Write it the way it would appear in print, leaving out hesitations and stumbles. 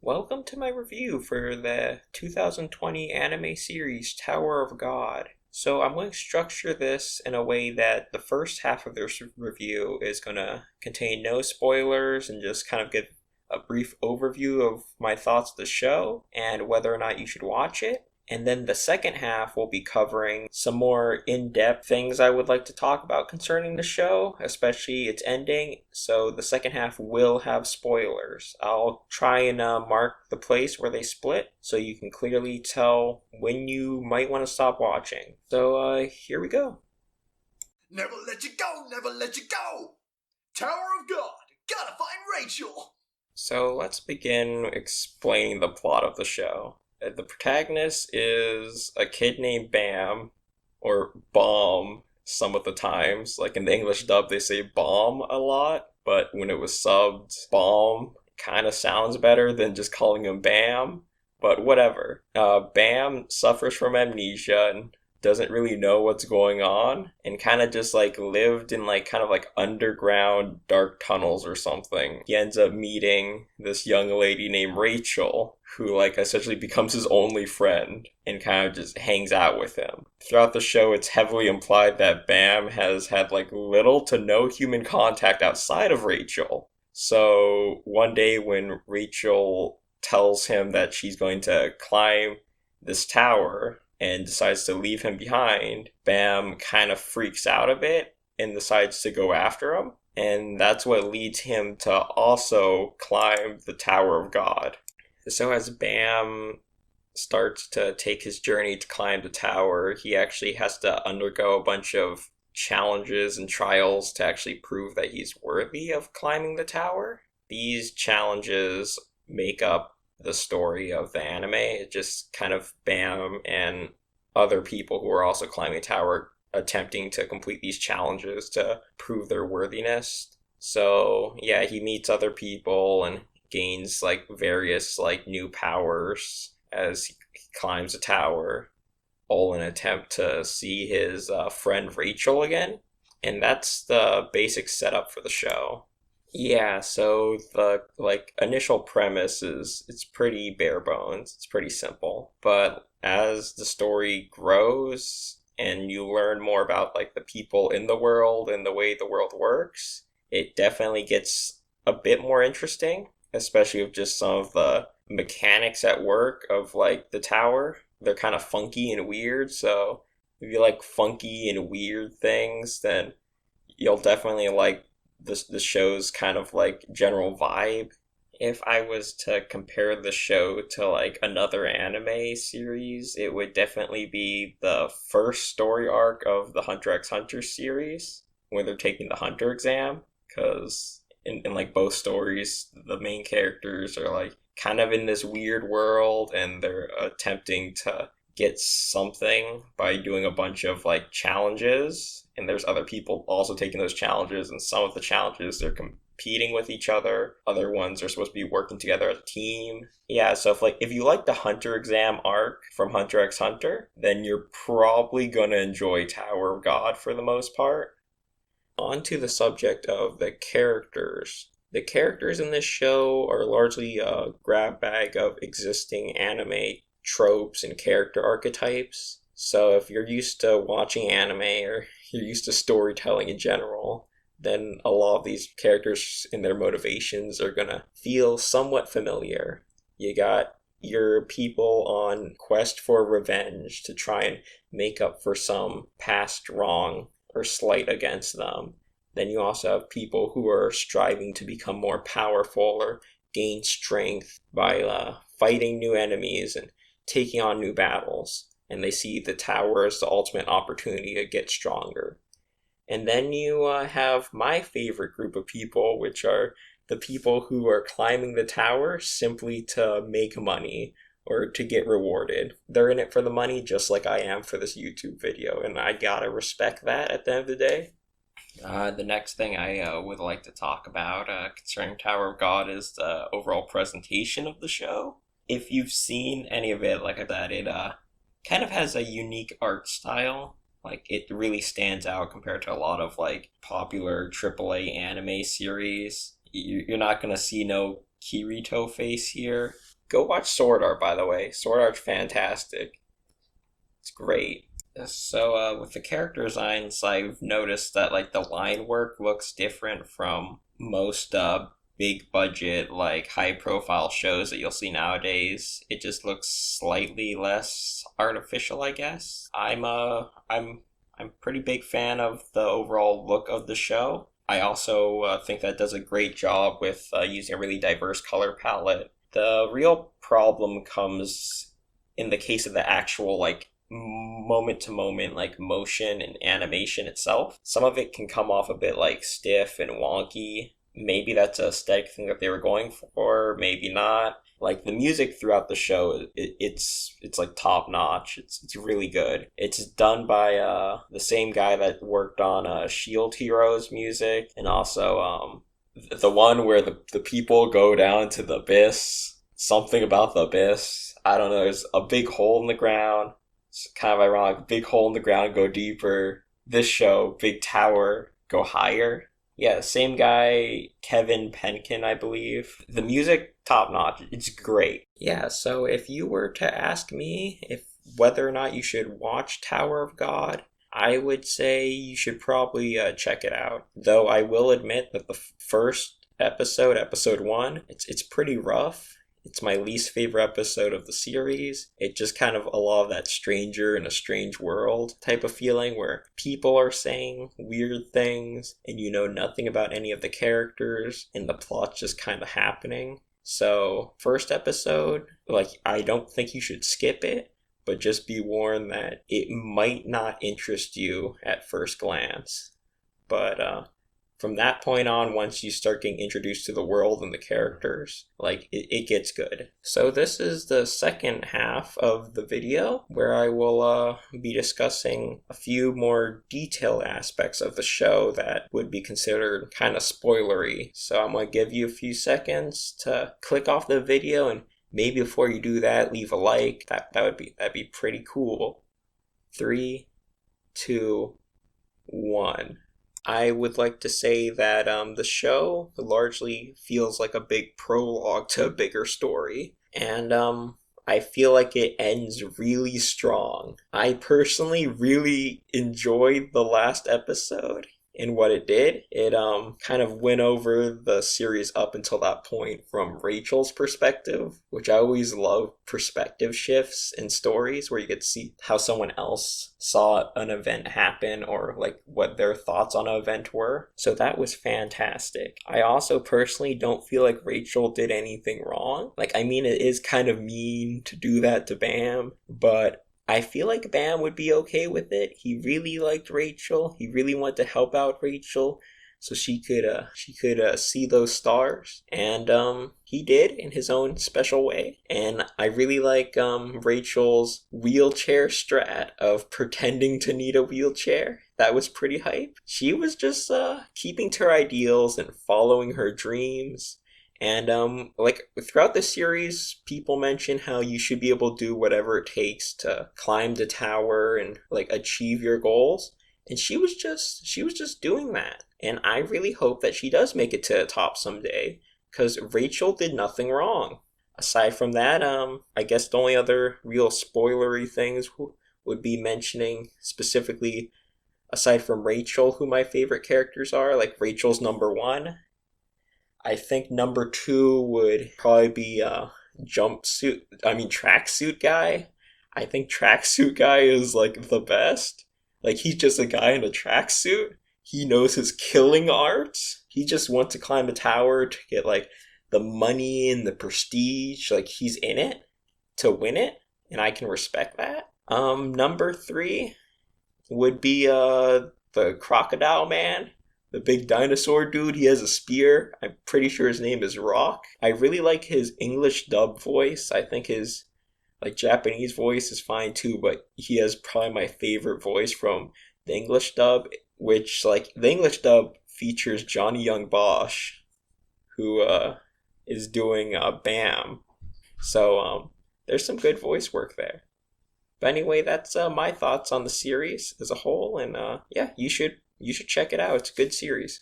Welcome to my review for the 2020 anime series Tower of God. So I'm going to structure this in a way that the first half of this review is going to contain no spoilers and just kind of give a brief overview of my thoughts of the show and whether or not you should watch it. And then the second half will be covering some more in-depth things I would like to talk about concerning the show, especially its ending. So the second half will have spoilers. I'll try and mark the place where they split so you can clearly tell when you might want to stop watching. So here we go. Never let you go, never let you go! Tower of God, gotta find Rachel! So let's begin explaining the plot of the show. The protagonist is a kid named Bam, or Bomb, some of the times. Like in the English dub, they say Bomb a lot, but when it was subbed, Bomb kind of sounds better than just calling him Bam. But whatever. Bam suffers from amnesia and doesn't really know what's going on, and kind of just like lived in like kind of like underground dark tunnels or something. He ends up meeting this young lady named Rachel, who like essentially becomes his only friend and kind of just hangs out with him. Throughout the show, it's heavily implied that Bam has had like little to no human contact outside of Rachel. So one day when Rachel tells him that she's going to climb this tower and decides to leave him behind, Bam kind of freaks out a bit and decides to go after him. And that's what leads him to also climb the Tower of God. So as Bam starts to take his journey to climb the tower, he actually has to undergo a bunch of challenges and trials to actually prove that he's worthy of climbing the tower. These challenges make up the story of the anime. It just kind of Bam and other people who are also climbing a tower attempting to complete these challenges to prove their worthiness. So yeah, he meets other people and gains like various like new powers as he climbs a tower, all in an attempt to see his friend Rachel again. And that's the basic setup for the show. Yeah, so the like initial premise is it's pretty bare bones. It's pretty simple. But as the story grows and you learn more about like the people in the world and the way the world works, it definitely gets a bit more interesting, especially with just some of the mechanics at work of like the tower. They're kind of funky and weird, so if you like funky and weird things, then you'll definitely like the show's kind of like general vibe. If I was to compare the show to like another anime series, it would definitely be the first story arc of the Hunter x Hunter series, where they're taking the Hunter exam, because in like both stories, the main characters are like kind of in this weird world and they're attempting to get something by doing a bunch of like challenges, and there's other people also taking those challenges, and some of the challenges they're competing with each other, other ones are supposed to be working together as a team. Yeah, so if you like the Hunter exam arc from Hunter x Hunter, then you're probably gonna enjoy Tower of God for the most part. On to the subject of the characters. The characters in this show are largely a grab bag of existing anime tropes and character archetypes. So if you're used to watching anime or you're used to storytelling in general, then a lot of these characters and their motivations are gonna feel somewhat familiar. You got your people on quest for revenge to try and make up for some past wrong or slight against them. Then you also have people who are striving to become more powerful or gain strength by fighting new enemies and taking on new battles, and they see the tower as the ultimate opportunity to get stronger. And then you have my favorite group of people, which are the people who are climbing the tower simply to make money or to get rewarded. They're in it for the money just like I am for this YouTube video, and I gotta respect that at the end of the day. The next thing I would like to talk about concerning Tower of God is the overall presentation of the show. If you've seen any of it, like I said, it kind of has a unique art style. Like, it really stands out compared to a lot of like popular AAA anime series. You're not gonna see no Kirito face here. Go watch Sword Art, by the way. Sword Art's fantastic. It's great. So, with the character designs, I've noticed that like the line work looks different from most big budget, like high profile shows that you'll see nowadays. It just looks slightly less artificial, I guess. I'm pretty big fan of the overall look of the show. I also think that does a great job with using a really diverse color palette. The real problem comes in the case of the actual like moment to moment like motion and animation itself. Some of it can come off a bit like stiff and wonky. Maybe that's a aesthetic thing that they were going for, maybe not. Like the music throughout the show, it's like top notch. It's really good. It's done by the same guy that worked on Shield Heroes music, and also the one where the people go down to the abyss. Something about the abyss. I don't know. There's a big hole in the ground. It's kind of ironic. Big hole in the ground, go deeper. This show, big tower, go higher. Yeah, same guy, Kevin Penkin, I believe. The music, top notch. It's great. Yeah, so if you were to ask me if whether or not you should watch Tower of God, I would say you should probably check it out. Though I will admit that the first episode, episode 1, it's pretty rough. It's my least favorite episode of the series. It just kind of a lot of that stranger in a strange world type of feeling where people are saying weird things and you know nothing about any of the characters and the plot's just kind of happening. So, first episode, like, I don't think you should skip it, but just be warned that it might not interest you at first glance. But, from that point on, once you start getting introduced to the world and the characters, like, it gets good. So this is the second half of the video, where I will be discussing a few more detailed aspects of the show that would be considered kind of spoilery. So I'm going to give you a few seconds to click off the video, and maybe before you do that, leave a like. That'd be pretty cool. 3, 2, 1. I would like to say that the show largely feels like a big prologue to a bigger story, and I feel like it ends really strong. I personally really enjoyed the last episode and what it did. It kind of went over the series up until that point from Rachel's perspective, which I always love perspective shifts in stories where you get to see how someone else saw an event happen or like what their thoughts on an event were. So that was fantastic. I also personally don't feel like Rachel did anything wrong. Like, I mean, it is kind of mean to do that to Bam, but I feel like Bam would be okay with it. He really liked Rachel. He really wanted to help out Rachel so she could see those stars, and he did in his own special way. And I really like Rachel's wheelchair strat of pretending to need a wheelchair. That was pretty hype. She was just keeping to her ideals and following her dreams. And like throughout the series, people mention how you should be able to do whatever it takes to climb the tower and like achieve your goals. And she was just doing that. And I really hope that she does make it to the top someday, because Rachel did nothing wrong. Aside from that, I guess the only other real spoilery things would be mentioning specifically, aside from Rachel, who my favorite characters are. Like, Rachel's number 1. I think number 2 would probably be tracksuit guy. I think tracksuit guy is like the best. Like, he's just a guy in a tracksuit. He knows his killing arts. He just wants to climb a tower to get like the money and the prestige. Like, he's in it to win it, and I can respect that. Number 3 would be the crocodile man. The big dinosaur dude, he has a spear. I'm pretty sure his name is Rock. I really like his English dub voice. I think his like Japanese voice is fine too, but he has probably my favorite voice from the English dub, which like the English dub features Johnny Young Bosch, who is doing Bam. So there's some good voice work there. But anyway, that's my thoughts on the series as a whole, and yeah, you should check it out. It's a good series.